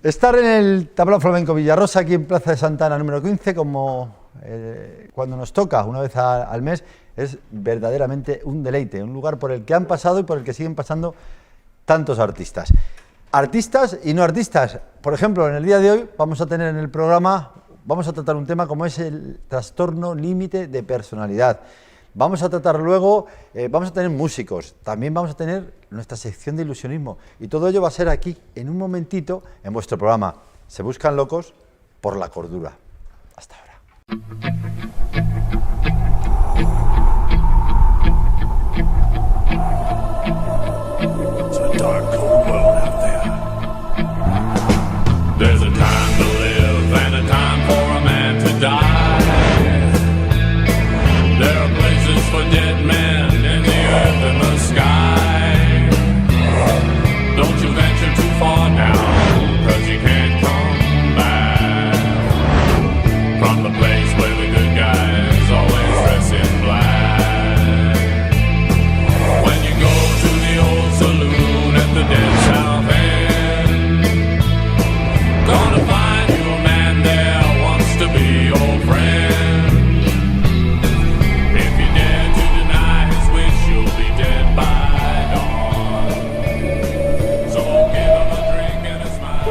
Estar en el Tablao Flamenco Villarrosa, aquí en Plaza de Santa Ana número 15, como cuando nos toca una vez al mes, es verdaderamente un deleite, un lugar por el que han pasado y por el que siguen pasando tantos artistas. Artistas y no artistas. Por ejemplo, en el día de hoy vamos a tener en el programa, vamos a tratar un tema como es el trastorno límite de personalidad. Vamos a tratar luego, vamos a tener músicos, también vamos a tener nuestra sección de ilusionismo y todo ello va a ser aquí, en un momentito, en vuestro programa. Se buscan locos por la cordura. Hasta ahora. It's a dark, cold world out there. There's a time to live and a time for a man to die. There are places for dead men in the earth and the sky. Don't you venture too far now, 'cause you can't come back from the place where the good guys always dress in black. When you go to the old saloon at the dead South End, gonna find you a man there wants to be your friend. If you dare to deny his wish, you'll be dead by dawn. So give him a drink and a smile.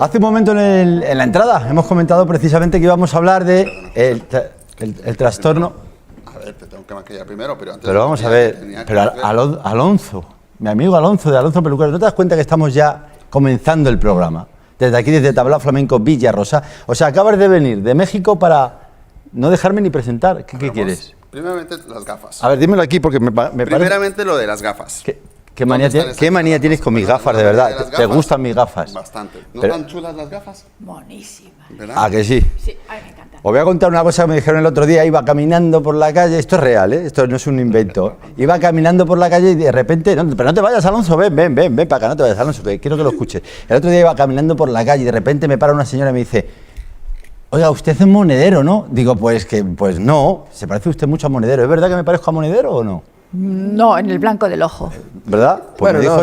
Hace un momento en la entrada hemos comentado precisamente que íbamos a hablar de el trastorno. A ver, te tengo que maquillar primero, pero antes... Pero vamos a ver, pero Alonso, mi amigo Alonso, de Alonso Peluquero, ¿no te das cuenta que estamos ya comenzando el programa? Desde aquí, desde Tablao Flamenco Villarrosa. O sea, acabas de venir de México para no dejarme ni presentar. ¿Qué quieres? Primeramente, las gafas. A ver, dímelo aquí porque me parece... Primeramente, lo de las gafas. ¿Qué manía tienes con mis gafas, de verdad? ¿Te gustan mis gafas? Bastante. ¿No Pero- tan chulas las gafas? Monísima. ¿Verdad? ¿A que sí? Sí, a mí me encanta. Os voy a contar una cosa que me dijeron el otro día. Iba caminando por la calle, esto es real, esto no es un invento. Iba caminando por la calle y de repente, no, pero no te vayas, Alonso, ven para acá, no te vayas, Alonso, que quiero que lo escuches. El otro día iba caminando por la calle y de repente me para una señora y me dice: oiga, usted es monedero, ¿no? Digo, pues no, se parece usted mucho a Monedero. ¿Es verdad que me parezco a Monedero o no? No, en el blanco del ojo. ¿Verdad? Pues me dijo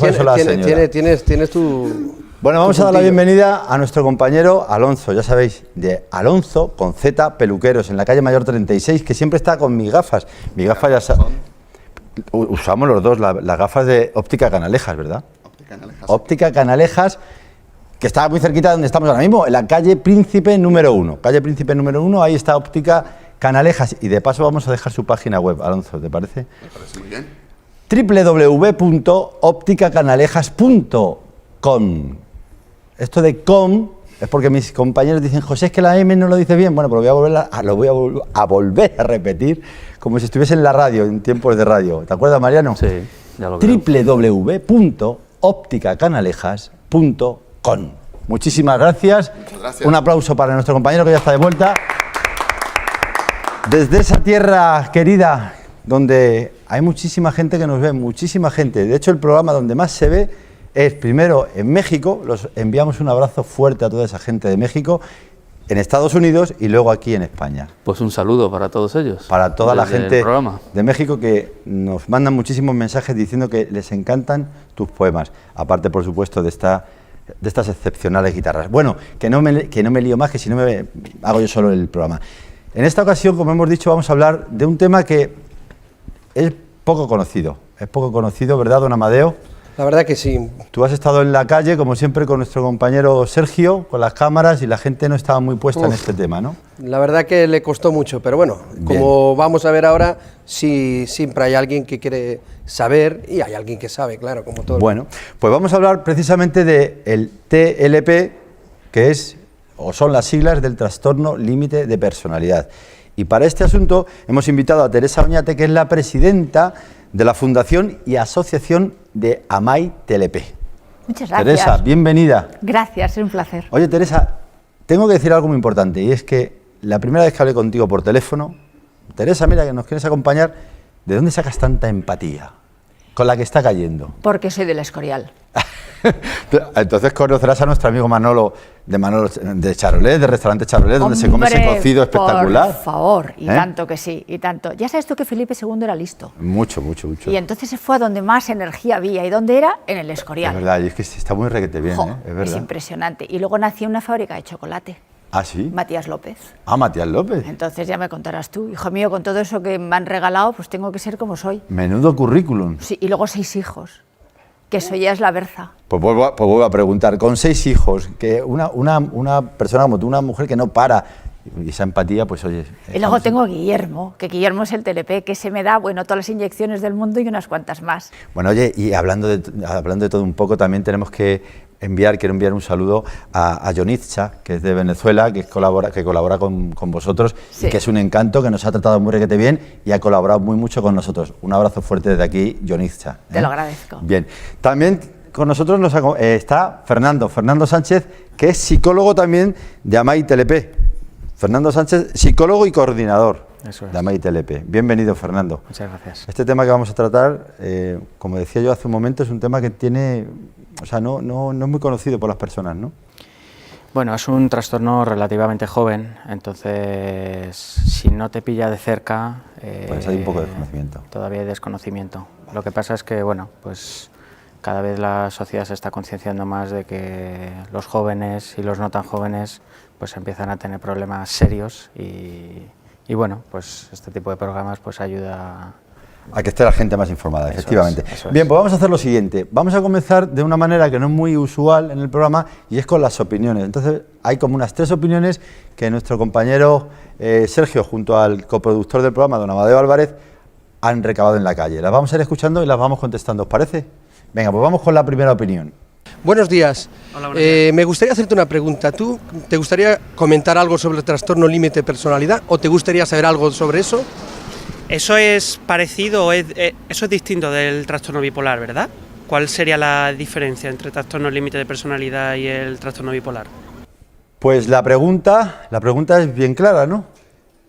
eso la señora. Tienes tu... Bueno, vamos a dar la bienvenida a nuestro compañero Alonso, ya sabéis, de Alonso con Z Peluqueros, en la calle Mayor 36, que siempre está con mis gafas. Mis gafas ya usamos los dos, las gafas de Óptica Canalejas, ¿verdad? Óptica Canalejas. Óptica Canalejas, que está muy cerquita de donde estamos ahora mismo, en la calle Príncipe número 1. Calle Príncipe número 1, ahí está Óptica Canalejas. Y de paso vamos a dejar su página web, Alonso, ¿te parece? Me parece muy bien. www.opticacanalejas.com. Esto de com es porque mis compañeros dicen: José, es que la M no lo dice bien. Bueno, pues lo voy a volver a repetir como si estuviese en la radio, en tiempos de radio. ¿Te acuerdas, Mariano? Sí, ya lo creo. www.opticacanalejas.com. Muchísimas gracias. Muchas gracias. Un aplauso para nuestro compañero que ya está de vuelta. Desde esa tierra querida, donde hay muchísima gente que nos ve, muchísima gente. De hecho, el programa donde más se ve es primero en México. Los enviamos un abrazo fuerte a toda esa gente de México, en Estados Unidos y luego aquí en España. Pues un saludo para todos ellos. Para toda la desde gente el programa. de México que nos mandan muchísimos mensajes diciendo que les encantan tus poemas, aparte, por supuesto, de estas excepcionales guitarras. Bueno, que no me lío más, que si no me hago yo solo el programa. En esta ocasión, como hemos dicho, vamos a hablar de un tema que es poco conocido, ¿verdad, don Amadeo? La verdad que sí. Tú has estado en la calle, como siempre, con nuestro compañero Sergio, con las cámaras, y la gente no estaba muy puesta en este tema, ¿no? La verdad que le costó mucho, pero bueno, como vamos a ver ahora, sí, siempre hay alguien que quiere saber y hay alguien que sabe, claro, como todo. Bueno, pues vamos a hablar precisamente del TLP, que es o son las siglas del trastorno límite de personalidad. Y para este asunto hemos invitado a Teresa Oñate, que es la presidenta de la Fundación y Asociación de Amai TLP. Muchas gracias. Teresa, bienvenida. Gracias, es un placer. Oye, Teresa, tengo que decir algo muy importante, y es que la primera vez que hablé contigo por teléfono, Teresa, mira, que nos quieres acompañar, ¿de dónde sacas tanta empatía con la que está cayendo? Porque soy del Escorial. Entonces conocerás a nuestro amigo Manolo de Manolo, de Charolés, de restaurante Charolés, donde se come ese Hombre, cocido espectacular. Por favor, y ¿Eh? tanto que sí, y tanto. Ya sabes tú que Felipe II era listo. Mucho, mucho, mucho. Y entonces se fue a donde más energía había. ¿Y dónde era? En el Escorial. Es verdad, y es que está muy requete bien, Jo, es verdad. impresionante. Y luego nació una fábrica de chocolate, Ah, sí. Matías López. Ah, Matías López. Entonces ya me contarás tú, hijo mío, con todo eso que me han regalado, pues tengo que ser como soy. Menudo currículum. Sí, y luego 6 hijos, que eso ya es la berza. Pues vuelvo a preguntar, con 6 hijos, que una persona como tú, una mujer que no para, y esa empatía, pues oye... Y luego tengo a Guillermo, que Guillermo es el TLP, que se me da, bueno, todas las inyecciones del mundo y unas cuantas más. Bueno, oye, y hablando de todo un poco, también tenemos que quiero enviar un saludo a Jonitza, que es de Venezuela, que colabora con vosotros, Sí. y que es un encanto, que nos ha tratado muy requete bien y ha colaborado mucho con nosotros. Un abrazo fuerte desde aquí, Jonitza. Te lo agradezco. Bien, también con nosotros está Fernando Sánchez, que es psicólogo también de Amai TLP. Fernando Sánchez, psicólogo y coordinador Eso es. de Amai TLP. Bienvenido, Fernando. Muchas gracias. Este tema que vamos a tratar, como decía yo hace un momento, es un tema que tiene, o sea, no es muy conocido por las personas, ¿no? Bueno, es un trastorno relativamente joven, entonces si no te pilla de cerca... Pues hay un poco de desconocimiento. Todavía hay desconocimiento. Lo que pasa es que, bueno, pues cada vez la sociedad se está concienciando más de que los jóvenes y los no tan jóvenes pues empiezan a tener problemas serios y bueno, pues este tipo de programas pues ayuda A que esté la gente más informada, Eso efectivamente. es, eso es. Bien, pues vamos a hacer lo siguiente. Vamos a comenzar de una manera que no es muy usual en el programa y es con las opiniones. Entonces, hay como unas 3 opiniones que nuestro compañero Sergio, junto al coproductor del programa, don Amadeo Álvarez, han recabado en la calle. Las vamos a ir escuchando y las vamos contestando, ¿os parece? Venga, pues vamos con la primera opinión. Buenos días. Hola, buenos días. Me gustaría hacerte una pregunta. ¿Tú te gustaría comentar algo sobre el trastorno límite de personalidad o te gustaría saber algo sobre eso? Eso es parecido, eso es distinto del trastorno bipolar, ¿verdad? ¿Cuál sería la diferencia entre el trastorno límite de personalidad y el trastorno bipolar? Pues la pregunta es bien clara, ¿no?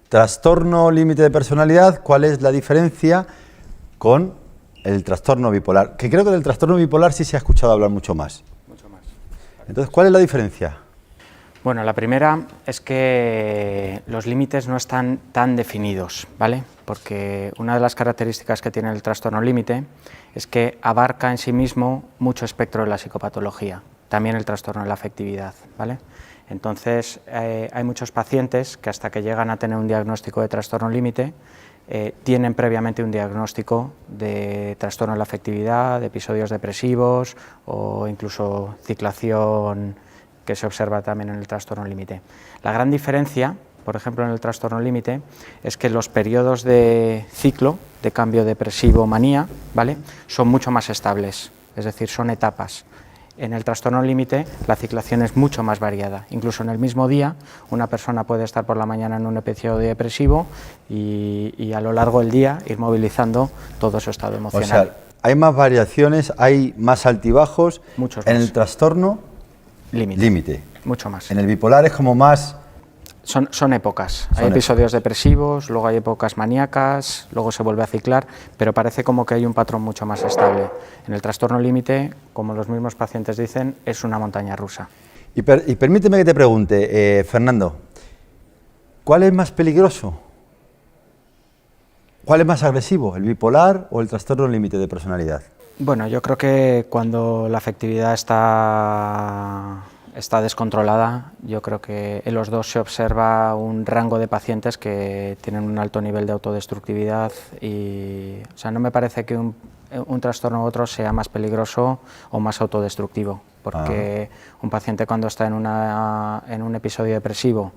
Trastorno límite de personalidad, ¿cuál es la diferencia con el trastorno bipolar? Que creo que del trastorno bipolar sí se ha escuchado hablar mucho más. Entonces, ¿cuál es la diferencia? Bueno, la primera es que los límites no están tan definidos, ¿vale? Porque una de las características que tiene el trastorno límite es que abarca en sí mismo mucho espectro de la psicopatología, también el trastorno de la afectividad, ¿vale? Entonces, hay muchos pacientes que hasta que llegan a tener un diagnóstico de trastorno límite, tienen previamente un diagnóstico de trastorno de la afectividad, de episodios depresivos o incluso ciclación que se observa también en el trastorno límite. La gran diferencia, por ejemplo, en el trastorno límite, es que los periodos de ciclo, de cambio depresivo-manía, ¿vale?, son mucho más estables, es decir, son etapas. En el trastorno límite la ciclación es mucho más variada. Incluso en el mismo día una persona puede estar por la mañana en un episodio depresivo y a lo largo del día ir movilizando todo su estado O emocional. sea, hay más variaciones, hay más altibajos Muchos en más. el trastorno límite. Mucho más. En el bipolar es como más... Son épocas. Hay Son episodios depresivos, luego hay épocas maníacas, luego se vuelve a ciclar, pero parece como que hay un patrón mucho más estable. En el trastorno límite, como los mismos pacientes dicen, es una montaña rusa. Y permíteme que te pregunte, Fernando, ¿cuál es más peligroso? ¿Cuál es más agresivo, el bipolar o el trastorno límite de personalidad? Bueno, yo creo que cuando la afectividad está descontrolada, yo creo que en los dos se observa un rango de pacientes que tienen un alto nivel de autodestructividad y, o sea, no me parece que un trastorno u otro sea más peligroso o más autodestructivo, porque un paciente cuando está en un episodio depresivo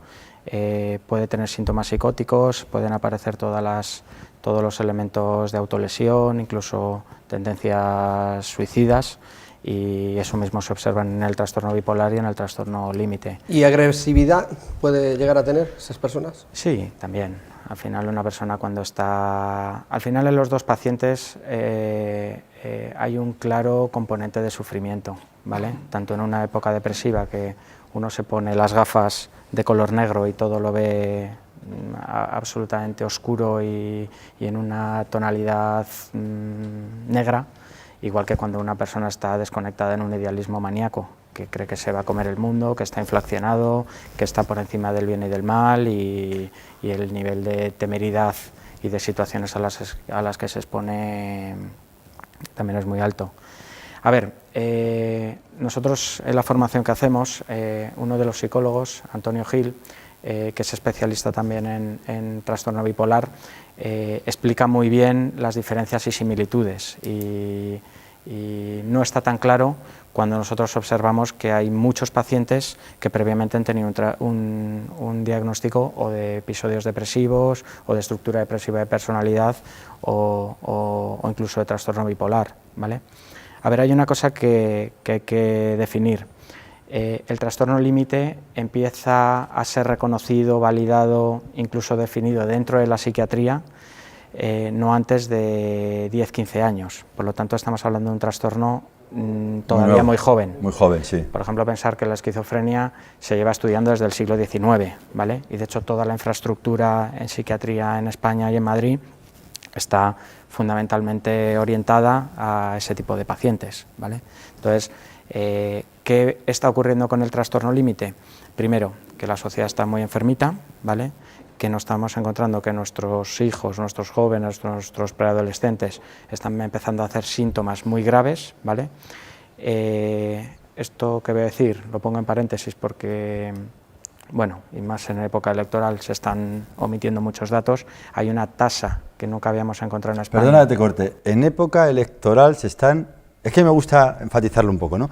puede tener síntomas psicóticos, pueden aparecer todos los elementos de autolesión, incluso tendencias suicidas, y eso mismo se observa en el trastorno bipolar y en el trastorno límite. ¿Y agresividad puede llegar a tener esas personas? Sí, también. Al final una persona cuando está... Al final en los dos pacientes hay un claro componente de sufrimiento, ¿vale? Tanto en una época depresiva que uno se pone las gafas de color negro y todo lo ve absolutamente oscuro y en una tonalidad negra, igual que cuando una persona está desconectada en un idealismo maníaco, que cree que se va a comer el mundo, que está inflacionado, que está por encima del bien y del mal, y el nivel de temeridad y de situaciones a las que se expone también es muy alto. A ver, nosotros en la formación que hacemos, uno de los psicólogos, Antonio Gil, que es especialista también en trastorno bipolar, explica muy bien las diferencias y similitudes, y no está tan claro cuando nosotros observamos que hay muchos pacientes que previamente han tenido un diagnóstico o de episodios depresivos o de estructura depresiva de personalidad o incluso de trastorno bipolar, ¿vale? A ver, hay una cosa que hay que definir. El trastorno límite empieza a ser reconocido, validado, incluso definido dentro de la psiquiatría no antes de 10-15 años. Por lo tanto, estamos hablando de un trastorno todavía muy joven. Muy joven, sí. Por ejemplo, pensar que la esquizofrenia se lleva estudiando desde el siglo XIX, ¿vale? Y de hecho toda la infraestructura en psiquiatría en España y en Madrid está fundamentalmente orientada a ese tipo de pacientes, ¿vale? Entonces, ¿qué está ocurriendo con el trastorno límite? Primero, que la sociedad está muy enfermita, ¿vale? Que nos estamos encontrando que nuestros hijos, nuestros jóvenes, nuestros preadolescentes están empezando a hacer síntomas muy graves, ¿vale? Esto que voy a decir lo pongo en paréntesis porque, bueno, y más en época electoral se están omitiendo muchos datos. Hay una tasa que nunca habíamos encontrado en España. Perdona que te corte, en época electoral se están, es que me gusta enfatizarlo un poco, ¿no?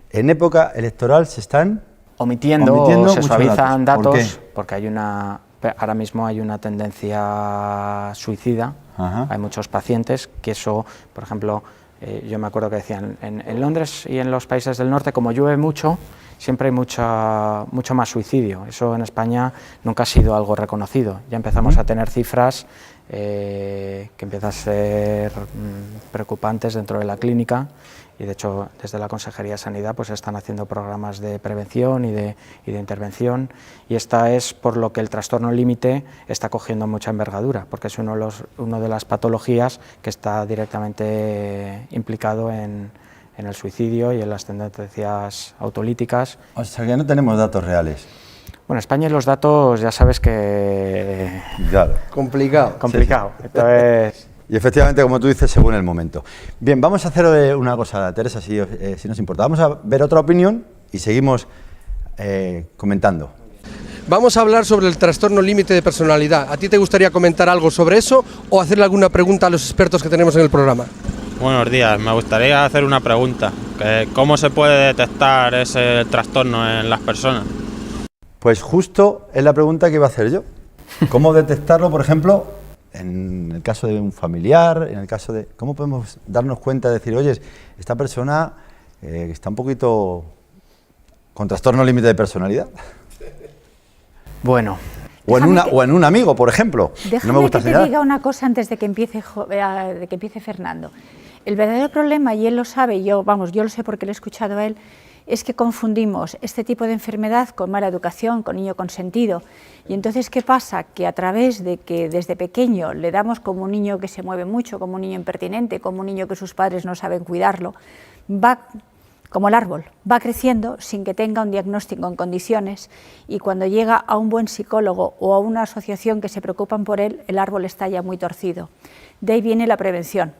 En época electoral se están omitiendo se suavizan datos. ¿Por qué? Porque ahora mismo hay una tendencia suicida. Ajá. Hay muchos pacientes que eso, por ejemplo, yo me acuerdo que decían, en Londres y en los países del norte, como llueve mucho, siempre hay mucho más suicidio. Eso en España nunca ha sido algo reconocido. Ya empezamos a tener cifras que empiezan a ser preocupantes dentro de la clínica, y de hecho desde la Consejería de Sanidad pues están haciendo programas de prevención y de intervención, y esta es por lo que el trastorno límite está cogiendo mucha envergadura, porque es una de las patologías que está directamente implicado en el suicidio y en las tendencias autolíticas. O sea que no tenemos datos reales. Bueno, España y los datos ya sabes que... Claro. Complicado. complicado. Entonces... Y efectivamente, como tú dices, según el momento. Bien, vamos a hacer una cosa, Teresa, si nos importa. Vamos a ver otra opinión y seguimos comentando. Vamos a hablar sobre el trastorno límite de personalidad. ¿A ti te gustaría comentar algo sobre eso o hacerle alguna pregunta a los expertos que tenemos en el programa? Buenos días, me gustaría hacer una pregunta. ¿Cómo se puede detectar ese trastorno en las personas? Pues justo es la pregunta que iba a hacer yo. ¿Cómo detectarlo, por ejemplo, en el caso de un familiar, en el caso de... ¿Cómo podemos darnos cuenta de decir, oye, esta persona está un poquito con trastorno límite de personalidad? Bueno, O en un amigo, por ejemplo. Déjame No me gusta que te señalar. diga una cosa antes de que empiece Fernando. El verdadero problema, y él lo sabe, yo lo sé porque lo he escuchado a él, es que confundimos este tipo de enfermedad con mala educación, con niño consentido. Y entonces, ¿qué pasa? Que a través de que desde pequeño le damos como un niño que se mueve mucho, como un niño impertinente, como un niño que sus padres no saben cuidarlo, va como el árbol, va creciendo sin que tenga un diagnóstico en condiciones, y cuando llega a un buen psicólogo o a una asociación que se preocupan por él, el árbol está ya muy torcido. De ahí viene la prevención,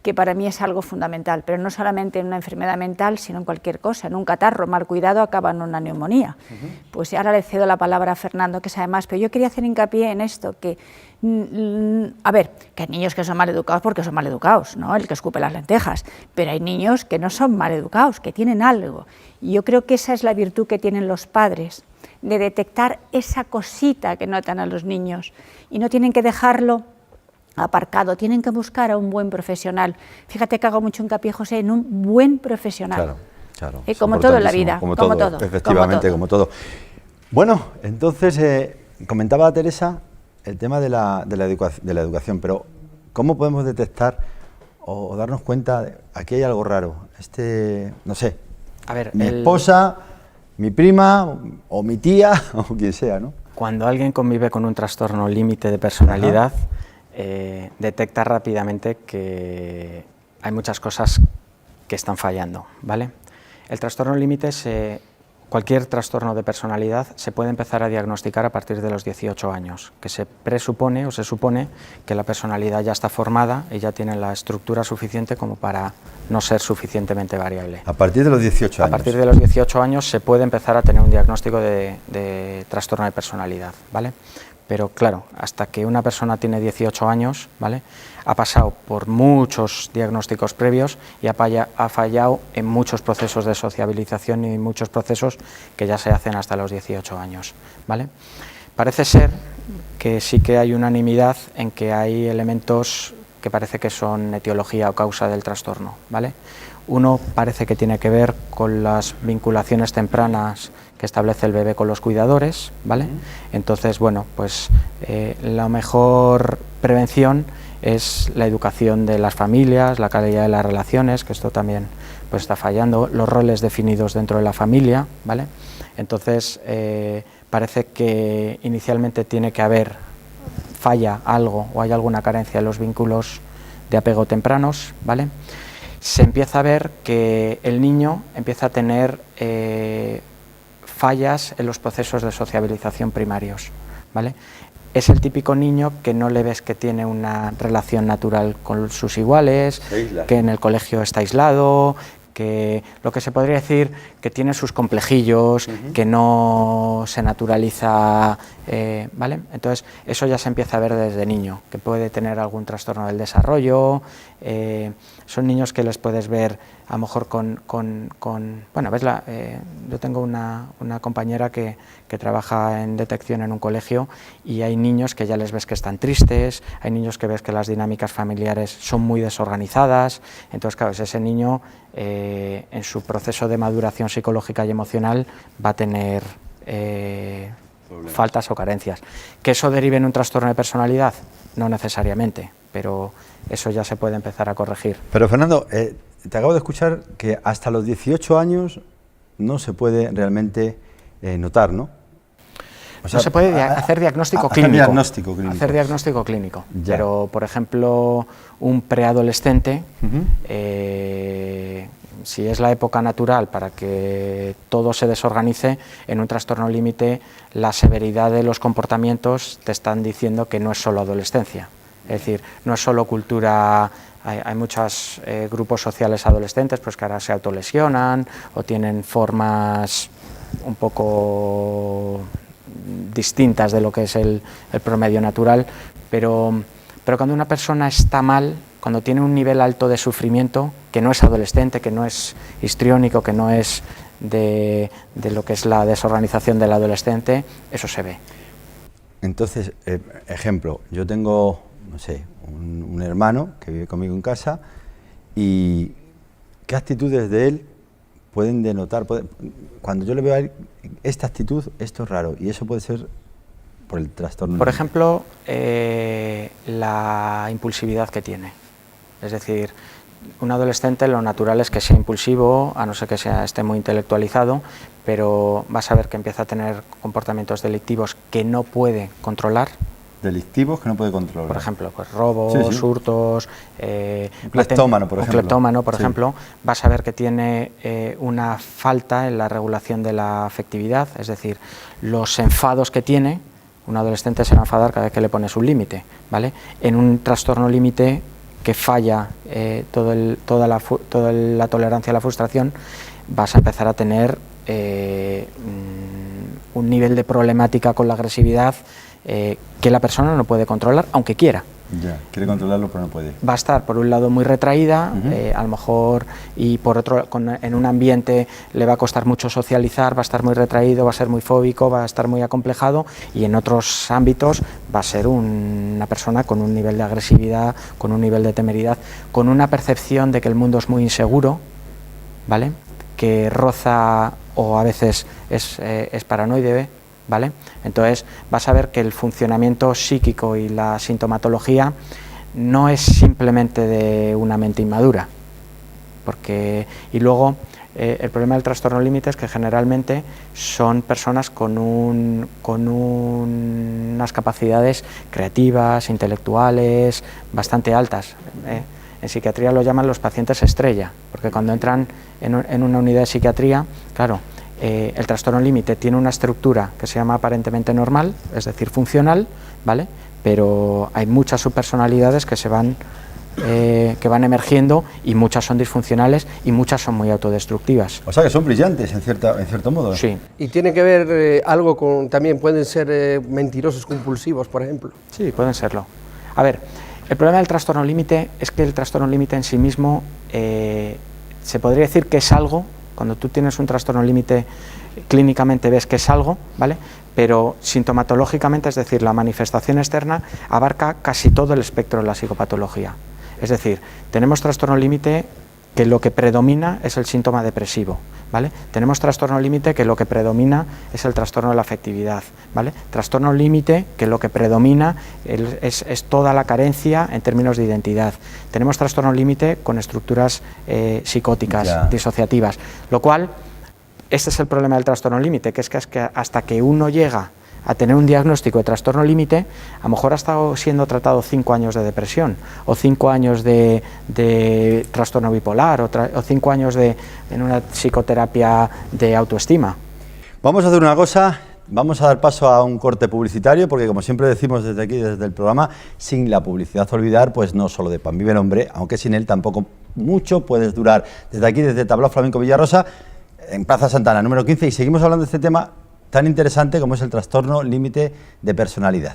que para mí es algo fundamental, pero no solamente en una enfermedad mental, sino en cualquier cosa. En un catarro mal cuidado acaba en una neumonía. Pues ahora le cedo la palabra a Fernando, que sabe más, pero yo quería hacer hincapié en esto, que, a ver, que hay niños que son mal educados porque son mal educados, ¿no? El que escupe las lentejas, pero hay niños que no son mal educados, que tienen algo, y yo creo que esa es la virtud que tienen los padres, de detectar esa cosita que notan a los niños, y no tienen que dejarlo aparcado, tienen que buscar a un buen profesional. Fíjate que hago mucho hincapié, José, en un buen profesional. Claro, claro. Como todo en la vida, como todo. Efectivamente, como todo. Bueno, entonces comentaba Teresa el tema de la educación, pero ¿cómo podemos detectar o darnos cuenta de aquí hay algo raro? No sé, a ver, mi esposa, mi prima o mi tía o quien sea, ¿no? Cuando alguien convive con un trastorno límite de personalidad, detecta rápidamente que hay muchas cosas que están fallando, ¿vale? El trastorno límite, cualquier trastorno de personalidad se puede empezar a diagnosticar a partir de los 18 años, que se presupone o se supone que la personalidad ya está formada y ya tiene la estructura suficiente como para no ser suficientemente variable. A partir de los 18 años. A partir de los 18 años se puede empezar a tener un diagnóstico de trastorno de personalidad, ¿vale? Pero claro, hasta que una persona tiene 18 años, ¿vale?, ha pasado por muchos diagnósticos previos y ha fallado en muchos procesos de sociabilización y muchos procesos que ya se hacen hasta los 18 años, ¿vale? Parece ser que sí que hay unanimidad en que hay elementos que parece que son etiología o causa del trastorno, ¿vale? Uno parece que tiene que ver con las vinculaciones tempranas que establece el bebé con los cuidadores, ¿vale? Entonces, bueno, pues la mejor prevención es la educación de las familias, la calidad de las relaciones, que esto también pues está fallando, los roles definidos dentro de la familia, ¿vale? Entonces, parece que inicialmente tiene que haber falla algo o hay alguna carencia en los vínculos de apego tempranos, ¿vale? Se empieza a ver que el niño empieza a tener fallas en los procesos de sociabilización primarios, ¿vale? Es el típico niño que no le ves que tiene una relación natural con sus iguales, que en el colegio está aislado, que lo que se podría decir que tiene sus complejillos, que no se naturaliza, ¿vale? Entonces eso ya se empieza a ver desde niño, que puede tener algún trastorno del desarrollo. Son niños que les puedes ver a lo mejor bueno, ves yo tengo una compañera que trabaja en detección en un colegio y hay niños que ya les ves que están tristes, hay niños que ves que las dinámicas familiares son muy desorganizadas. Entonces, claro, ese niño en su proceso de maduración psicológica y emocional va a tener faltas o carencias. ¿Que eso derive en un trastorno de personalidad? No necesariamente, pero eso ya se puede empezar a corregir. Pero Fernando, te acabo de escuchar que hasta los 18 años no se puede realmente notar, ¿no? O sea, no se puede hacer diagnóstico clínico. Hacer diagnóstico clínico. Ya. Pero, por ejemplo, un preadolescente, si es la época natural para que todo se desorganice, en un trastorno límite la severidad de los comportamientos te están diciendo que no es solo adolescencia. Es decir, no es solo cultura. Hay muchos grupos sociales adolescentes pues que ahora se autolesionan o tienen formas un poco distintas de lo que es el promedio natural, pero cuando una persona está mal, cuando tiene un nivel alto de sufrimiento, que no es adolescente, que no es histriónico, que no es de lo que es la desorganización del adolescente, eso se ve. Entonces, ejemplo, yo tengo, no sé, un hermano que vive conmigo en casa y ¿qué actitudes de él pueden denotar? Cuando yo le veo a él, esta actitud, esto es raro, y eso puede ser por el trastorno. Por ejemplo, la impulsividad que tiene. Es decir, un adolescente lo natural es que sea impulsivo, a no ser que esté muy intelectualizado, pero vas a ver que empieza a tener comportamientos delictivos que no puede controlar. Delictivos que no puede controlar. Por ejemplo, pues robos, hurtos. Un cleptómano, por ejemplo. Un cleptómano, por ejemplo, vas a ver que tiene una falta en la regulación de la afectividad, es decir, los enfados que tiene, un adolescente se va a enfadar cada vez que le pones un límite, ¿vale? En un trastorno límite que falla toda la tolerancia a la frustración, vas a empezar a tener un nivel de problemática con la agresividad que la persona no puede controlar, aunque quiera. Ya, quiere controlarlo pero no puede. Va a estar por un lado muy retraída, a lo mejor, y por otro, en un ambiente le va a costar mucho socializar, va a estar muy retraído, va a ser muy fóbico, va a estar muy acomplejado, y en otros ámbitos va a ser una persona con un nivel de agresividad, con un nivel de temeridad, con una percepción de que el mundo es muy inseguro, ¿vale? Que roza o a veces es paranoide, ¿vale? Entonces vas a ver que el funcionamiento psíquico y la sintomatología no es simplemente de una mente inmadura, y luego el problema del trastorno límite es que generalmente son personas con unas capacidades creativas, intelectuales bastante altas. En psiquiatría lo llaman los pacientes estrella, porque cuando entran en una unidad de psiquiatría, claro, el trastorno límite tiene una estructura que se llama aparentemente normal, es decir, funcional, ¿vale? Pero hay muchas subpersonalidades que van emergiendo, y muchas son disfuncionales y muchas son muy autodestructivas. O sea que son brillantes en cierto modo. Sí. Y tiene que ver algo con, también pueden ser mentirosos compulsivos, por ejemplo. Sí, pueden serlo. A ver, el problema del trastorno límite es que el trastorno límite en sí mismo se podría decir que es algo. Cuando tú tienes un trastorno límite, clínicamente ves que es algo, ¿vale? Pero sintomatológicamente, es decir, la manifestación externa abarca casi todo el espectro de la psicopatología. Es decir, tenemos trastorno límite que lo que predomina es el síntoma depresivo, ¿vale? Tenemos trastorno límite que lo que predomina es el trastorno de la afectividad, ¿vale? Trastorno límite que lo que predomina es toda la carencia en términos de identidad. Tenemos trastorno límite con estructuras psicóticas, disociativas, lo cual, este es el problema del trastorno límite, que es que hasta que uno llega a tener un diagnóstico de trastorno límite, a lo mejor ha estado siendo tratado 5 años de depresión, o 5 años de trastorno bipolar, o 5 años en una psicoterapia de autoestima. Vamos a hacer una cosa, vamos a dar paso a un corte publicitario, porque como siempre decimos desde aquí, desde el programa, sin la publicidad olvidar, pues no solo de pan vive el hombre, aunque sin él tampoco mucho puedes durar. Desde aquí, desde Tablao Flamenco Villarrosa, en Plaza Santana, número 15, y seguimos hablando de este tema tan interesante como es el trastorno límite de personalidad.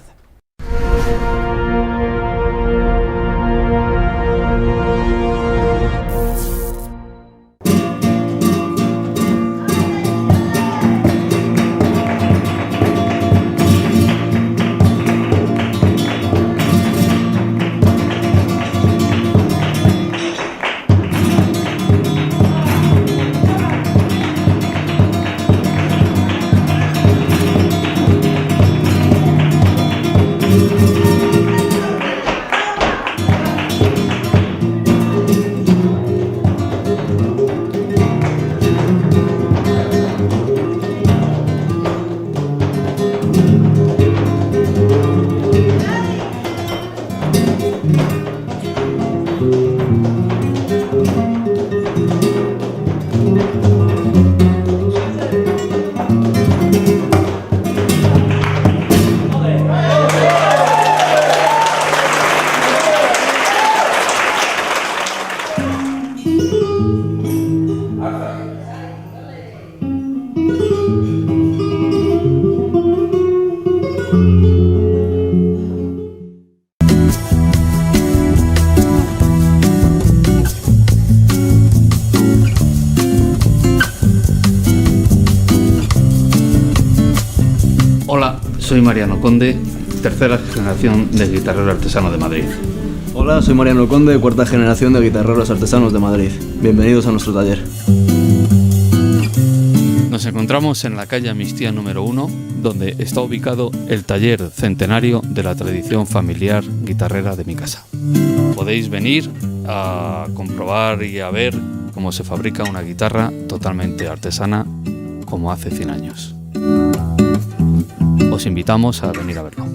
Hola, soy Mariano Conde, tercera generación de guitarrero artesano de Madrid. Hola, soy Mariano Conde, cuarta generación de guitarreros artesanos de Madrid. Bienvenidos a nuestro taller. Nos encontramos en la calle Amnistía número 1, donde está ubicado el taller centenario de la tradición familiar guitarrera de mi casa. Podéis venir a comprobar y a ver cómo se fabrica una guitarra totalmente artesana como hace 100 años. Os invitamos a venir a verlo.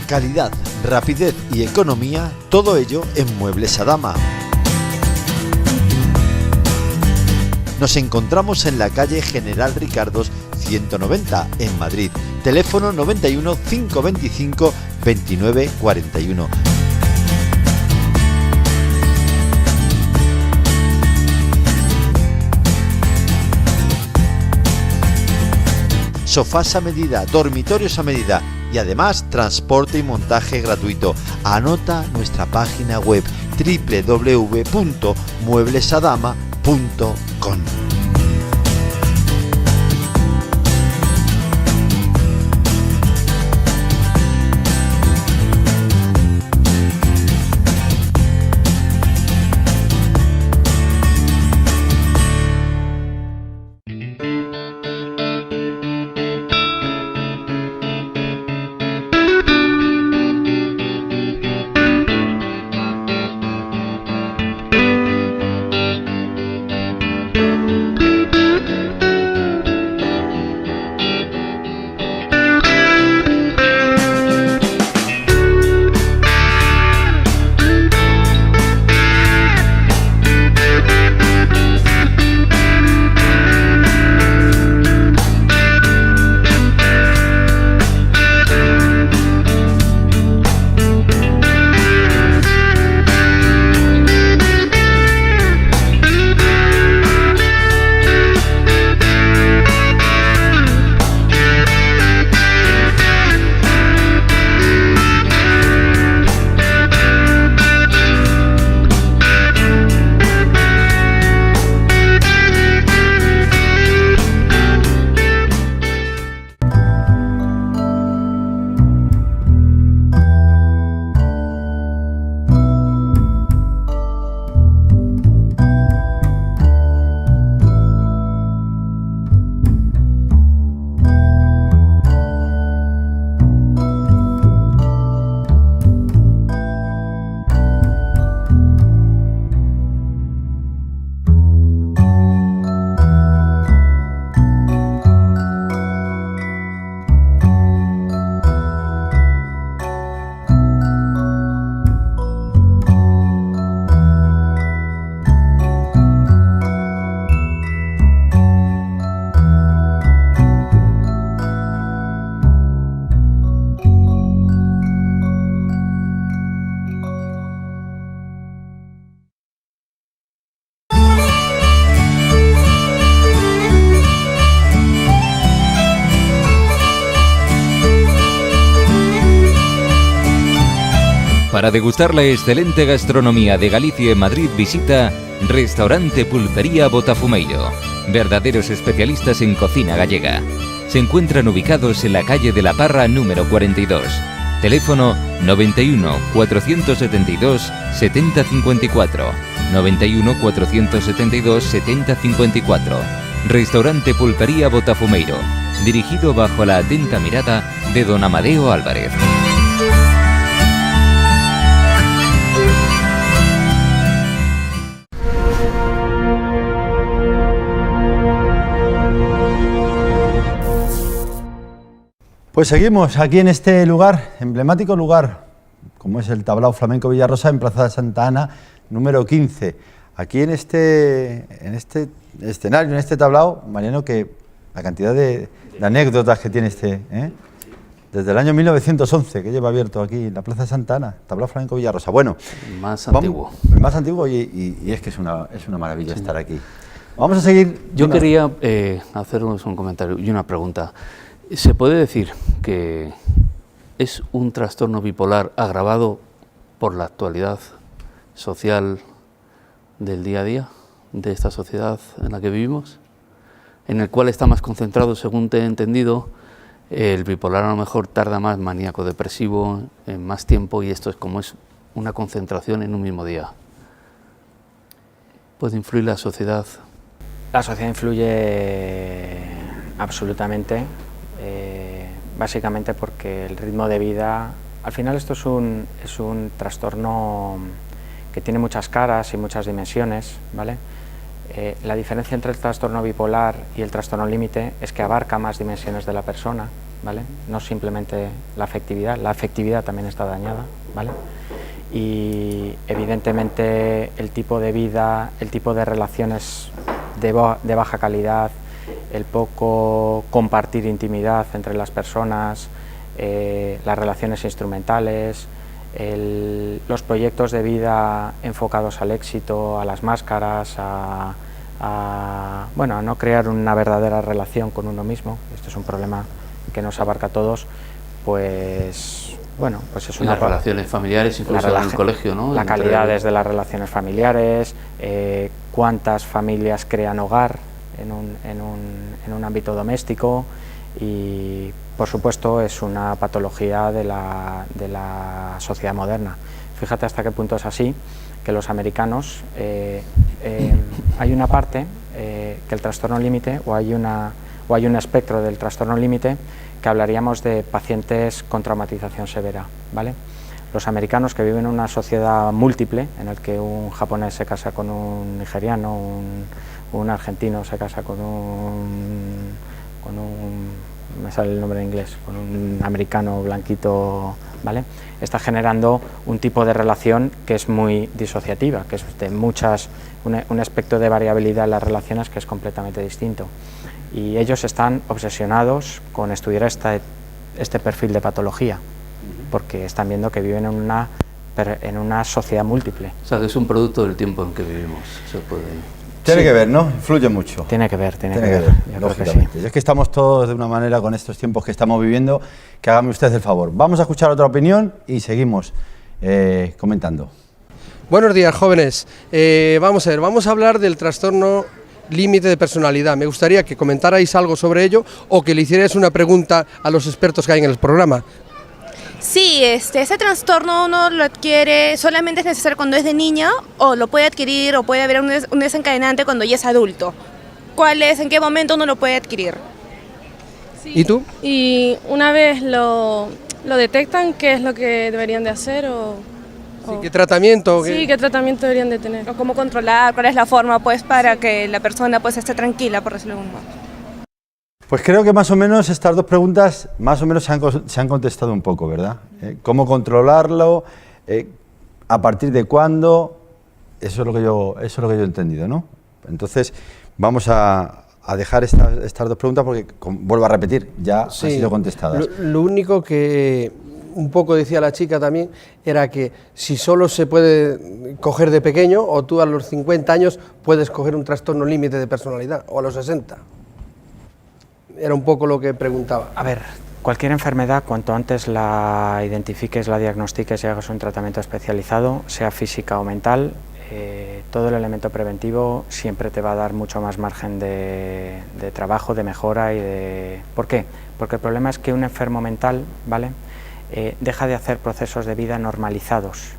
Calidad, rapidez y economía, todo ello en Muebles Adama. Nos encontramos en la calle General Ricardos 190 en Madrid. Teléfono 91 525 29 41. Sofás a medida, dormitorios a medida y además transporte y montaje gratuito. Anota nuestra página web www.mueblesadama.com. Para degustar la excelente gastronomía de Galicia y Madrid, visita Restaurante Pulpería Botafumeiro, verdaderos especialistas en cocina gallega. Se encuentran ubicados en la calle de la Parra número 42. Teléfono 91 472 7054. 91 472 7054. Restaurante Pulpería Botafumeiro, dirigido bajo la atenta mirada de don Amadeo Álvarez. Pues seguimos aquí en este lugar, emblemático lugar, como es el Tablao Flamenco Villarrosa, en Plaza de Santa Ana, número 15. Aquí en este escenario, en este tablao, Mariano, que la cantidad de anécdotas que tiene desde el año 1911, que lleva abierto aquí en la Plaza de Santa Ana, Tablao Flamenco Villarrosa. Bueno, más antiguo. El más antiguo y es que es una maravilla estar aquí. Vamos a seguir. Yo quería haceros un comentario y una pregunta. ¿Se puede decir que es un trastorno bipolar agravado por la actualidad social del día a día, de esta sociedad en la que vivimos, en el cual está más concentrado, según te he entendido, el bipolar a lo mejor tarda más, maníaco depresivo, en más tiempo, y esto es como es una concentración en un mismo día? ¿Puede influir la sociedad? La sociedad influye absolutamente. Básicamente porque el ritmo de vida, al final esto es un trastorno que tiene muchas caras y muchas dimensiones, ¿vale? La diferencia entre el trastorno bipolar y el trastorno límite es que abarca más dimensiones de la persona, ¿vale? No simplemente la afectividad también está dañada, ¿vale? Y evidentemente el tipo de vida, el tipo de relaciones de baja calidad, el poco compartir intimidad entre las personas, las relaciones instrumentales, los proyectos de vida enfocados al éxito, a las máscaras, a no crear una verdadera relación con uno mismo. Esto es un problema que nos abarca a todos, pues es una... Las relaciones familiares, incluso en el colegio, ¿no? La calidad de las relaciones familiares, cuántas familias crean hogar en un ámbito doméstico, y por supuesto es una patología de la sociedad moderna. Fíjate hasta qué punto es así, que los americanos, hay una parte que el trastorno límite, o hay un espectro del trastorno límite que hablaríamos de pacientes con traumatización severa, ¿vale? Los americanos, que viven en una sociedad múltiple, en el que un japonés se casa con un nigeriano, un argentino se casa con un me sale el nombre en inglés, con un americano blanquito, ¿vale? Está generando un tipo de relación que es muy disociativa, que es de un aspecto de variabilidad en las relaciones que es completamente distinto. Y ellos están obsesionados con estudiar este perfil de patología, porque están viendo que viven en una sociedad múltiple. O sea, que es un producto del tiempo en que vivimos, se puede... Tiene que ver, ¿no? Influye mucho. Tiene que ver. Lógicamente. Y es que estamos todos de una manera con estos tiempos que estamos viviendo, que hágame usted el favor. Vamos a escuchar otra opinión y seguimos comentando. Buenos días, jóvenes. Vamos a hablar del trastorno límite de personalidad. Me gustaría que comentarais algo sobre ello o que le hicierais una pregunta a los expertos que hay en el programa. Sí, ese trastorno uno lo adquiere, solamente es necesario cuando es de niño, o lo puede adquirir, o puede haber un desencadenante cuando ya es adulto. ¿Cuál es? ¿En qué momento uno lo puede adquirir? Sí. ¿Y tú? Y una vez lo detectan, ¿qué es lo que deberían de hacer? ¿Qué tratamiento? Sí, ¿qué tratamiento deberían de tener? O cómo controlar, cuál es la forma pues para que la persona pues esté tranquila, por decirlo de algún modo. Pues creo que más o menos estas dos preguntas más o menos se han contestado un poco, ¿verdad? ¿Cómo controlarlo? ¿A partir de cuándo? Eso es lo que yo he entendido, ¿no? Entonces vamos a dejar estas dos preguntas porque, vuelvo a repetir, ya han sido contestadas. Lo único que un poco decía la chica también era que si solo se puede coger de pequeño, o tú a los 50 años puedes coger un trastorno límite de personalidad, o a los 60. Era un poco lo que preguntaba. A ver, Cualquier enfermedad, cuanto antes la identifiques, la diagnostiques y hagas un tratamiento especializado, sea física o mental, todo el elemento preventivo siempre te va a dar mucho más margen de trabajo, de mejora y de... ¿Por qué? Porque el problema es que un enfermo mental, ¿vale?, deja de hacer procesos de vida normalizados,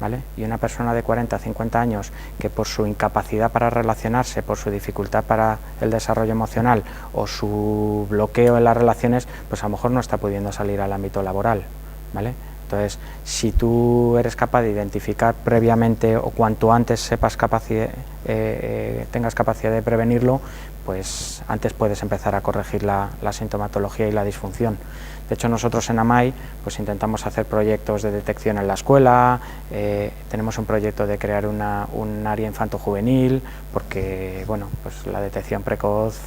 ¿vale? Y una persona de 40, 50 años que por su incapacidad para relacionarse, por su dificultad para el desarrollo emocional o su bloqueo en las relaciones, pues a lo mejor no está pudiendo salir al ámbito laboral, ¿vale? Entonces, si tú eres capaz de identificar previamente o cuanto antes sepas tengas capacidad de prevenirlo, pues antes puedes empezar a corregir la sintomatología y la disfunción. De hecho, nosotros en AMAI pues intentamos hacer proyectos de detección en la escuela, tenemos un proyecto de crear un área infanto-juvenil, porque bueno, pues la detección precoz,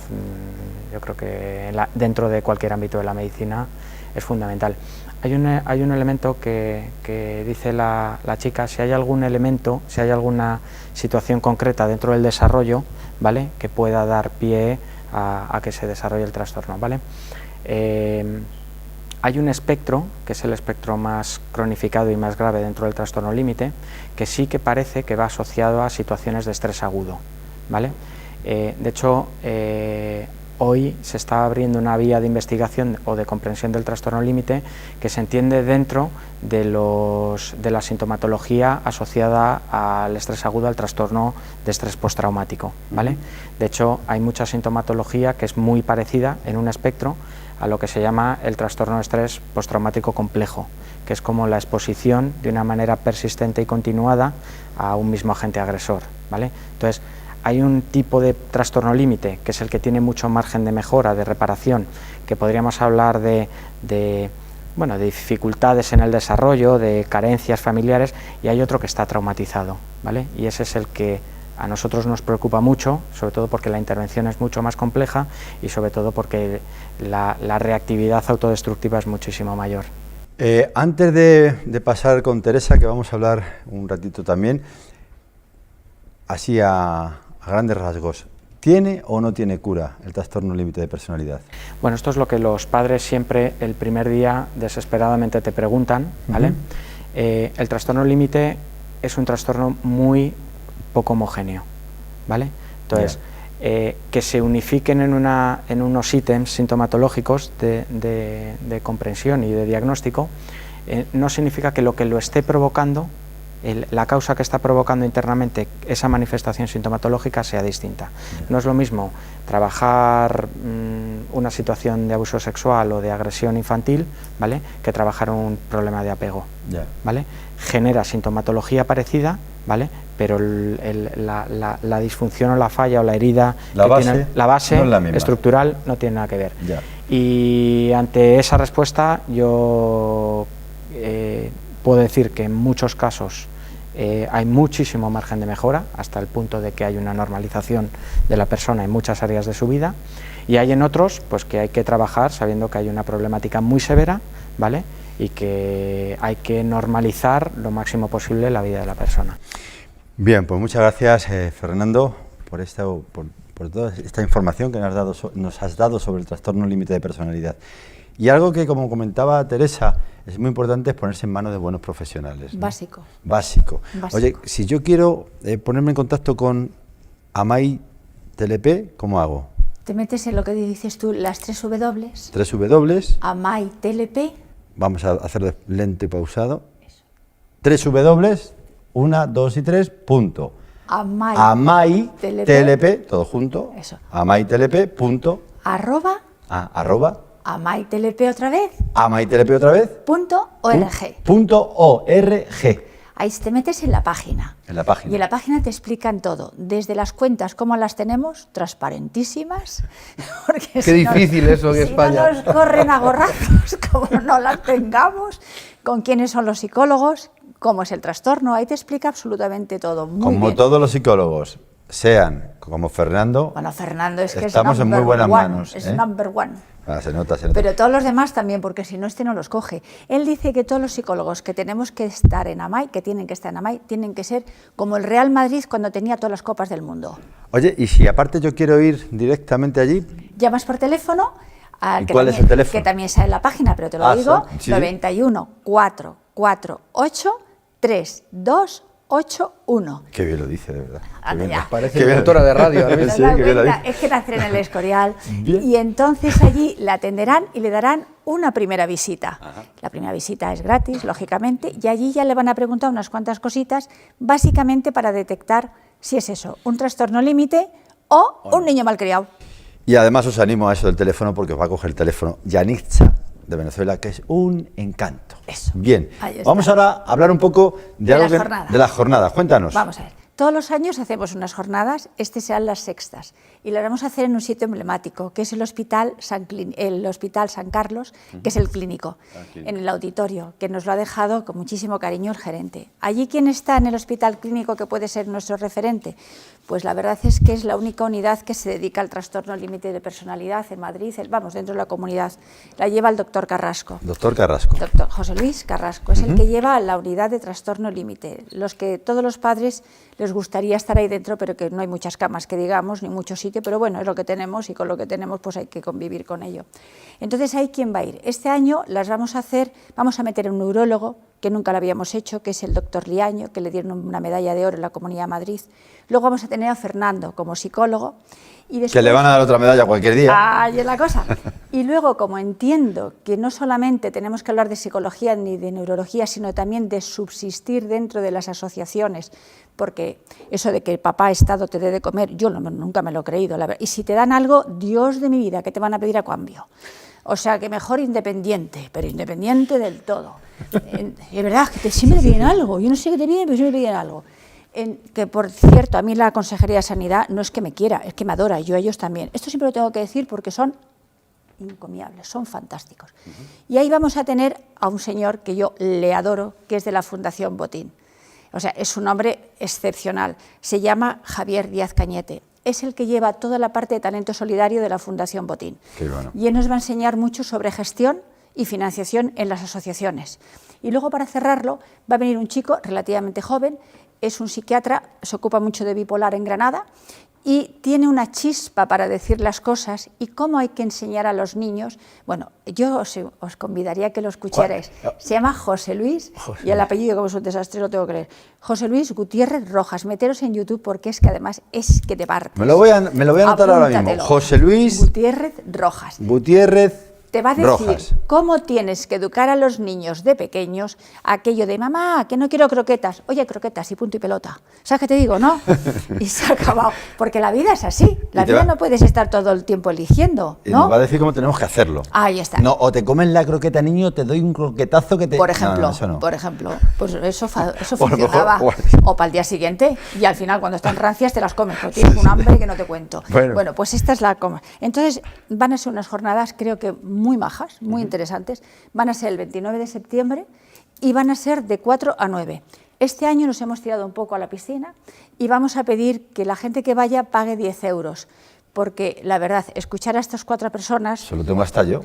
yo creo que dentro de cualquier ámbito de la medicina es fundamental. Hay un elemento que dice la chica, si hay algún elemento, si hay alguna situación concreta dentro del desarrollo, ¿vale?, que pueda dar pie a que se desarrolle el trastorno, ¿vale? Hay un espectro, que es el espectro más cronificado y más grave dentro del trastorno límite, que sí que parece que va asociado a situaciones de estrés agudo, ¿vale? De hecho, hoy se está abriendo una vía de investigación o de comprensión del trastorno límite que se entiende dentro de la sintomatología asociada al estrés agudo, al trastorno de estrés postraumático, ¿vale? De hecho, hay mucha sintomatología que es muy parecida en un espectro a lo que se llama el trastorno de estrés postraumático complejo, que es como la exposición de una manera persistente y continuada a un mismo agente agresor, ¿vale? Entonces, hay un tipo de trastorno límite, que es el que tiene mucho margen de mejora, de reparación, que podríamos hablar de dificultades en el desarrollo, de carencias familiares, y hay otro que está traumatizado, ¿vale? Y ese es el que a nosotros nos preocupa mucho, sobre todo porque la intervención es mucho más compleja y sobre todo porque la reactividad autodestructiva es muchísimo mayor. Antes de pasar con Teresa, que vamos a hablar un ratito también, así a grandes rasgos, ¿tiene o no tiene cura el trastorno límite de personalidad? Bueno, esto es lo que los padres siempre el primer día desesperadamente te preguntan, ¿vale? El trastorno límite es un trastorno muy poco homogéneo, ¿vale? Entonces, que se unifiquen en unos ítems sintomatológicos de comprensión y de diagnóstico no significa que lo esté provocando, la causa que está provocando internamente esa manifestación sintomatológica sea distinta. No es lo mismo trabajar una situación de abuso sexual o de agresión infantil, ¿vale?, que trabajar un problema de apego, ¿vale? Genera sintomatología parecida, ¿vale?, pero la disfunción o la falla o la herida, la base no es estructural, no tiene nada que ver. Y ante esa respuesta yo puedo decir que en muchos casos hay muchísimo margen de mejora, hasta el punto de que hay una normalización de la persona en muchas áreas de su vida, y hay en otros pues que hay que trabajar sabiendo que hay una problemática muy severa, ¿vale?, y que hay que normalizar lo máximo posible la vida de la persona. Bien, pues muchas gracias, Fernando, por toda esta información que nos has dado sobre el trastorno límite de personalidad. Y algo que, como comentaba Teresa, es muy importante es ponerse en manos de buenos profesionales, ¿no? Básico. Oye, si yo quiero ponerme en contacto con AMAI TLP, ¿cómo hago? Te metes en lo que dices tú, las 3 W. 3 W. AMAI TLP. Vamos a hacerlo lento y pausado. 3 W, 1, 2 y 3, punto. AMAI TLP, todo junto. Eso. AMAI TLP, punto. Arroba. Arroba. AMAI TLP otra vez. AMAI TLP otra vez. .org. Ahí te metes en la página. En la página. Y en la página te explican todo, desde las cuentas, cómo las tenemos, transparentísimas. Qué difícil eso en España. No nos corren a gorrazos, como no las tengamos, con quiénes son los psicólogos, cómo es el trastorno, ahí te explica absolutamente todo. Muy bien. Todos los psicólogos, sean como Fernando. Bueno, Fernando es que estamos en muy buenas manos. Es number one. Se nota. Pero todos los demás también, porque si no, no los coge. Él dice que todos los psicólogos que tenemos que estar en AMAI, que tienen que estar en AMAI, tienen que ser como el Real Madrid cuando tenía todas las copas del mundo. Oye, y si aparte yo quiero ir directamente allí. Llamas por teléfono ¿Y cuál es el teléfono? Que también sale en la página, pero te lo digo, sí. 91 448 3281. Qué bien lo dice, de verdad. Parece directora de radio. ahora mismo. Sí, qué bien lo dice. Es que nacer en el Escorial. Bien. Y entonces allí la atenderán y le darán una primera visita. La primera visita es gratis, lógicamente, y allí ya le van a preguntar unas cuantas cositas, básicamente para detectar si es eso, un trastorno límite o un niño malcriado. Y además os animo a eso del teléfono porque os va a coger el teléfono Yanitza de Venezuela, que es un encanto. Eso. Bien, Ahí está. vamos ahora a hablar un poco de algo las jornadas. de las jornadas. Cuéntanos. Vamos a ver. Todos los años hacemos unas jornadas, serán las sextas, y las vamos a hacer en un sitio emblemático, que es el Hospital San Carlos, que es el clínico, en el auditorio, que nos lo ha dejado con muchísimo cariño el gerente. Allí, ¿quién está en el Hospital Clínico que puede ser nuestro referente? Pues la verdad es que es la única unidad que se dedica al trastorno límite de personalidad en Madrid, dentro de la comunidad. La lleva el doctor Carrasco. Doctor Carrasco. Doctor José Luis Carrasco, es el que lleva la unidad de trastorno límite. Todos los padres les gustaría estar ahí dentro, pero que no hay muchas camas, que digamos, ni mucho sitio, pero bueno, es lo que tenemos y con lo que tenemos pues hay que convivir con ello. Entonces, ¿ahí quién va a ir? Este año vamos a meter un neurólogo, que nunca lo habíamos hecho, que es el doctor Liaño, que le dieron una medalla de oro en la Comunidad de Madrid. Luego vamos a tener a Fernando como psicólogo. Y después, que le van a dar otra medalla cualquier día. Ahí es la cosa. Y luego, como entiendo que no solamente tenemos que hablar de psicología ni de neurología, sino también de subsistir dentro de las asociaciones, porque eso de que el papá Estado te dé de comer, yo nunca me lo he creído, la verdad. Y si te dan algo, Dios de mi vida, ¿qué te van a pedir a cambio? O sea, que mejor independiente, pero independiente del todo. Es verdad, que siempre te piden algo. Yo no sé qué te piden, pero siempre te piden algo. Que, por cierto, a mí la Consejería de Sanidad no es que me quiera, es que me adora, yo a ellos también. Esto siempre lo tengo que decir porque son encomiables, son fantásticos. Y ahí vamos a tener a un señor que yo le adoro, que es de la Fundación Botín. O sea, es un hombre excepcional. Se llama Javier Díaz Cañete. Es el que lleva toda la parte de talento solidario de la Fundación Botín. Qué bueno. Y él nos va a enseñar mucho sobre gestión y financiación en las asociaciones. Y luego, para cerrarlo, va a venir un chico relativamente joven, es un psiquiatra, se ocupa mucho de bipolar en Granada y tiene una chispa para decir las cosas y cómo hay que enseñar a los niños. Bueno, yo os convidaría a que lo escucharais. Se llama José Luis, y el apellido, como es un desastre, lo tengo que leer. José Luis Gutiérrez Rojas. Meteros en YouTube porque es que además es que te partes. Me lo voy a anotar ahora mismo. Apúntatelo. José Luis Gutiérrez Rojas. Gutiérrez Te va a decir Rojas. cómo tienes que educar a los niños de pequeños, aquello de mamá, que no quiero croquetas, oye, croquetas y punto y pelota. ¿Sabes qué te digo, no? Y se ha acabado. Porque la vida es así, la vida no puedes estar todo el tiempo eligiendo, Y ¿no? nos va a decir cómo tenemos que hacerlo. Ahí está. No, o te comen la croqueta, niño, te doy un croquetazo que te... Por ejemplo, No, eso no. pues eso Por lo funcionaba. mejor, O para el día siguiente, y al final cuando están rancias te las comes, porque tienes un hambre que no te cuento. Bueno. Pues esta es la coma. Entonces van a ser unas jornadas, creo que muy majas, muy interesantes. Van a ser el 29 de septiembre y van a ser de 4 a 9. Este año nos hemos tirado un poco a la piscina y vamos a pedir que la gente que vaya pague 10 euros, porque la verdad, escuchar a estas 4 personas... Se lo tengo hasta yo.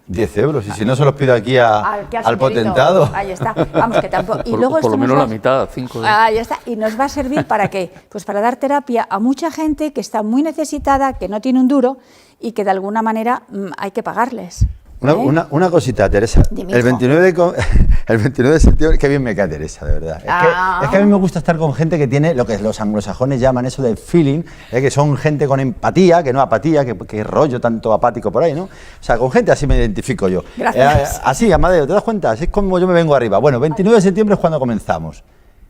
10 euros. Y si no, se los pido aquí al señorito. potentado. Ahí está. Vamos, que tampoco... Y luego por lo menos la mitad, 5 euros. Ahí está. Y nos va a servir ¿para qué? Pues para dar terapia a mucha gente que está muy necesitada, que no tiene un duro y que de alguna manera hay que pagarles. Una cosita, Teresa. Dime, El hijo. 29 de septiembre, qué bien me cae Teresa, de verdad. Es que a mí me gusta estar con gente que tiene lo que los anglosajones llaman eso de feeling, que son gente con empatía, que no apatía, que rollo tanto apático por ahí, ¿no? O sea, con gente así me identifico yo. Gracias. Así, Amadeo, ¿te das cuenta? Así es como yo me vengo arriba. Bueno, 29 de septiembre es cuando comenzamos.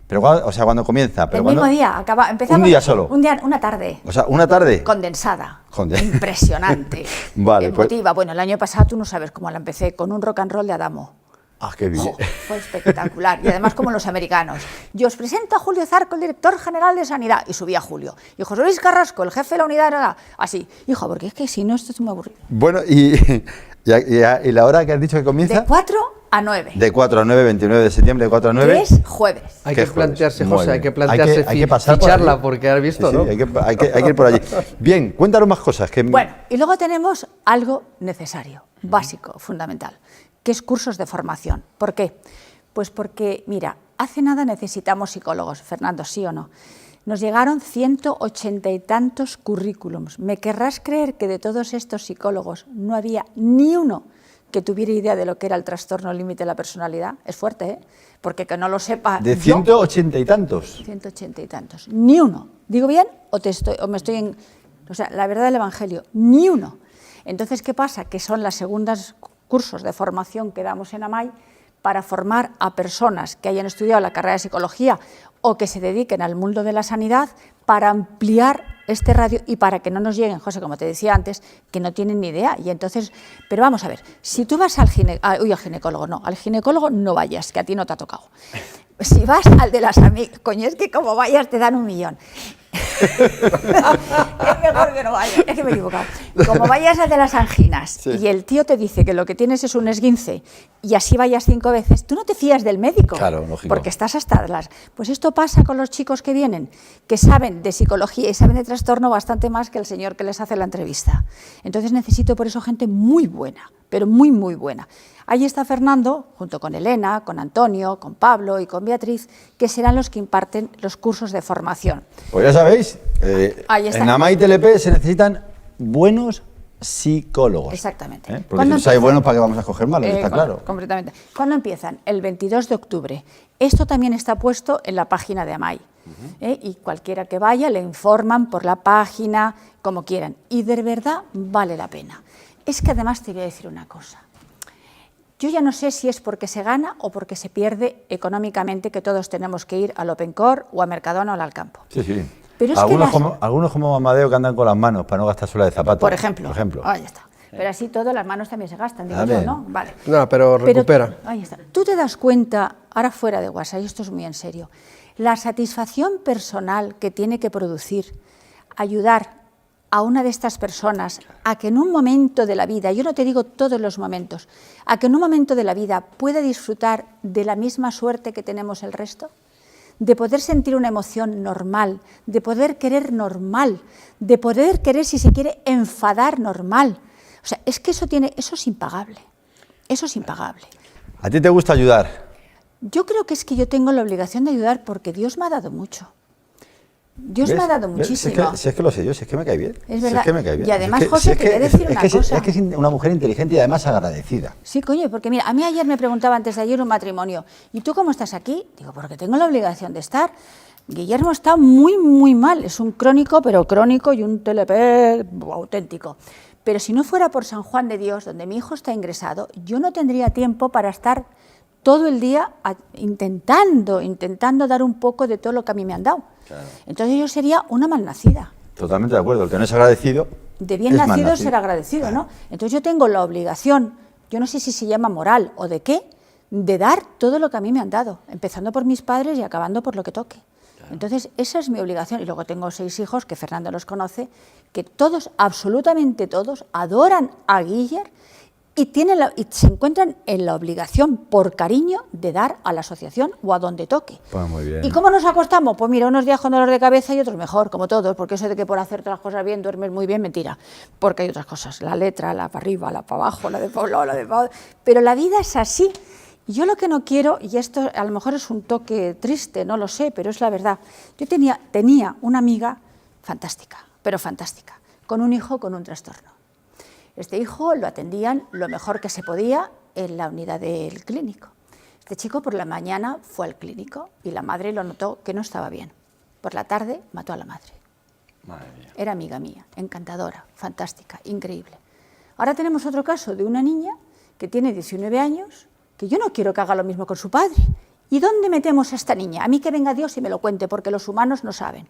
Pero cuando comienza. Pero El mismo día, empezamos. Un día solo. Una tarde. O sea, una tarde. Condensada. Impresionante. Vale, emotiva. Bueno, el año pasado tú no sabes cómo la empecé, con un rock and roll de Adamo. Ah, qué bien. Fue espectacular. Y además como los americanos. Yo os presento a Julio Zarco, el director general de Sanidad. Y subía Julio. Y José Luis Carrasco, el jefe de la unidad. Así. Hijo, porque es que si no, esto es muy aburrido. Bueno, y la hora que has dicho que comienza... De 4 a 9. De 4 a 9, 29 de septiembre, de 4 a 9. Que es jueves. Hay que plantearse, José, hay que plantearse ficharla, porque has visto, sí, ¿no? Hay que ir por allí. Bien, cuéntanos más cosas. Bueno, y luego tenemos algo necesario, básico, fundamental, que es cursos de formación. ¿Por qué? Pues porque, mira, hace nada necesitamos psicólogos, Fernando, ¿sí o no? Nos llegaron 180 y tantos currículums. ¿Me querrás creer que de todos estos psicólogos no había ni uno que tuviera idea de lo que era el trastorno límite de la personalidad? Es fuerte, ¿eh? Porque que no lo sepa ¿De yo, 180 y tantos? 180 y tantos. Ni uno. ¿Digo bien o me estoy en...? O sea, la verdad del Evangelio, ni uno. Entonces, ¿qué pasa? Que son las segundas cursos de formación que damos en AMAI para formar a personas que hayan estudiado la carrera de psicología o que se dediquen al mundo de la sanidad para ampliar este radio y para que no nos lleguen, José, como te decía antes, que no tienen ni idea. Y entonces, pero vamos a ver, si tú vas al ginecólogo no vayas, que a ti no te ha tocado. Si vas al de las amigas, coño, es que como vayas te dan 1 millón. Es mejor que no vayas, es que me he equivocado. Como vayas al de las anginas Sí. y el tío te dice que lo que tienes es un esguince y así vayas 5 veces, tú no te fías del médico. Claro, lógico. Porque estás hasta las... Pues esto pasa con los chicos que vienen, que saben de psicología y saben de trastorno bastante más que el señor que les hace la entrevista. Entonces necesito por eso gente muy buena, pero muy, muy buena. Ahí está Fernando, junto con Elena, con Antonio, con Pablo y con Beatriz, que serán los que imparten los cursos de formación. Pues ya sabéis, Ahí está. en AMAI TLP se necesitan buenos psicólogos. Exactamente. Porque si ¿Cuándo los hay empiezan? buenos, ¿para qué vamos a escoger malos? Está claro. Completamente. ¿Cuándo empiezan? El 22 de octubre. Esto también está puesto en la página de AMAI. Y cualquiera que vaya le informan por la página, como quieran. Y de verdad vale la pena. Es que además te voy a decir una cosa. Yo ya no sé si es porque se gana o porque se pierde económicamente, que todos tenemos que ir al Open Core o a Mercadona o al Campo. Sí, sí. Pero es Algunos como Amadeo que andan con las manos para no gastar suela de zapato. Por ejemplo. Por ejemplo. Ahí está. Pero así todas las manos también se gastan, digo Amén. yo, ¿no? Vale. No, pero recupera. Ahí está. Tú te das cuenta, ahora fuera de WhatsApp, y esto es muy en serio, la satisfacción personal que tiene que producir ayudar a una de estas personas a que en un momento de la vida, yo no te digo todos los momentos, a que en un momento de la vida pueda disfrutar de la misma suerte que tenemos el resto, de poder sentir una emoción normal, de poder querer normal, de poder querer, si se quiere, enfadar normal. O sea, es que eso es impagable. Eso es impagable. ¿A ti te gusta ayudar? Yo creo que es que yo tengo la obligación de ayudar porque Dios me ha dado mucho. Dios me ha dado muchísimo. Si es que lo sé yo, si es que me cae bien. Es Si verdad. es que me cae bien. Y además, Si es que- José, si es te que- voy a decir una cosa. Es que es una mujer inteligente y además agradecida. Sí, coño, porque mira, a mí ayer me preguntaba antes de ayer un matrimonio, ¿y tú cómo estás aquí? Digo, porque tengo la obligación de estar. Guillermo está muy, muy mal, es un crónico, pero crónico y un TLP auténtico. Pero si no fuera por San Juan de Dios, donde mi hijo está ingresado, yo no tendría tiempo para estar todo el día intentando dar un poco de todo lo que a mí me han dado. Claro. Entonces yo sería una malnacida. Totalmente de acuerdo. El que no es agradecido. De bien es nacido malnacido. ser agradecido, ¿no? Entonces yo tengo la obligación, yo no sé si se llama moral o de qué, de dar todo lo que a mí me han dado, empezando por mis padres y acabando por lo que toque. Entonces esa es mi obligación. Y luego tengo 6 hijos, que Fernando los conoce, que todos, absolutamente todos, adoran a Guiller y se encuentran en la obligación, por cariño, de dar a la asociación o a donde toque. Pues muy bien. ¿Y cómo nos acostamos? Pues mira, unos días con dolor de cabeza y otros mejor, como todos, porque eso de que por hacer todas las cosas bien duermes muy bien, mentira, porque hay otras cosas, la letra, la para arriba, la para abajo, la de Pablo, la de Pablo, pero la vida es así. Y yo lo que no quiero, y esto a lo mejor es un toque triste, no lo sé, pero es la verdad, yo tenía una amiga fantástica, pero fantástica, con un hijo con un trastorno. Este hijo lo atendían lo mejor que se podía en la unidad del clínico. Este chico por la mañana fue al clínico y la madre lo notó que no estaba bien. Por la tarde mató a la madre. Madre mía. Era amiga mía, encantadora, fantástica, increíble. Ahora tenemos otro caso de una niña que tiene 19 años, que yo no quiero que haga lo mismo con su padre. ¿Y dónde metemos a esta niña? A mí que venga Dios y me lo cuente, porque los humanos no saben.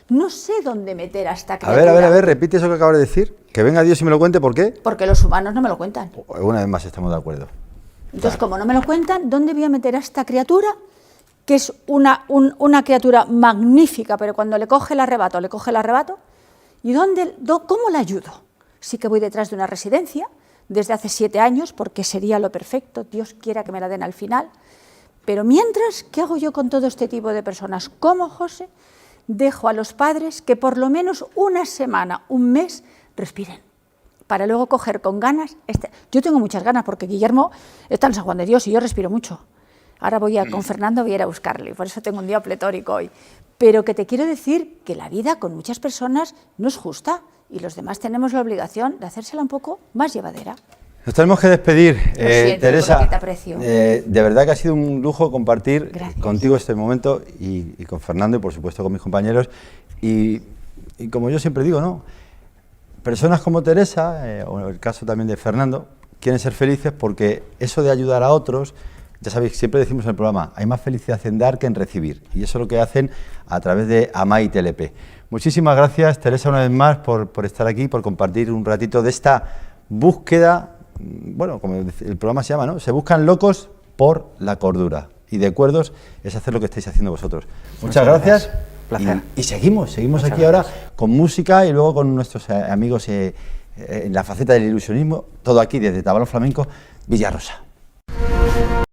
No sé dónde meter a esta criatura. A ver, repite eso que acabas de decir. Que venga Dios y me lo cuente, ¿por qué? Porque los humanos no me lo cuentan. Una vez más estamos de acuerdo. Entonces, como no me lo cuentan, ¿dónde voy a meter a esta criatura? Que es una criatura magnífica, pero cuando le coge el arrebato. ¿Y cómo la ayudo? Sí que voy detrás de una residencia desde hace 7 años, porque sería lo perfecto, Dios quiera que me la den al final. Pero mientras, ¿qué hago yo con todo este tipo de personas? ¿Cómo, José? Dejo a los padres que por lo menos una semana, un mes, respiren, para luego coger con ganas. Yo tengo muchas ganas porque Guillermo está en San Juan de Dios y yo respiro mucho. Ahora con Fernando voy a ir a buscarle, por eso tengo un día pletórico hoy. pero que te quiero decir que la vida con muchas personas no es justa y los demás tenemos la obligación de hacérsela un poco más llevadera. Nos tenemos que despedir, siento, Teresa. porque te aprecio. De verdad que ha sido un lujo compartir contigo este momento y con Fernando y por supuesto con mis compañeros. Y como yo siempre digo, ¿no? Personas como Teresa, o el caso también de Fernando, quieren ser felices porque eso de ayudar a otros, ya sabéis, siempre decimos en el programa, hay más felicidad en dar que en recibir. Y eso es lo que hacen a través de AMAI TLP. Muchísimas gracias, Teresa, una vez más por estar aquí, por compartir un ratito de esta búsqueda. Bueno, como el programa se llama, ¿no? Se buscan locos por la cordura. Y de cuerdos es hacer lo que estáis haciendo vosotros. Muchas gracias. Placer. Y seguimos aquí ahora con música y luego con nuestros amigos en la faceta del ilusionismo. Todo aquí desde Tablao Flamenco, Villarrosa.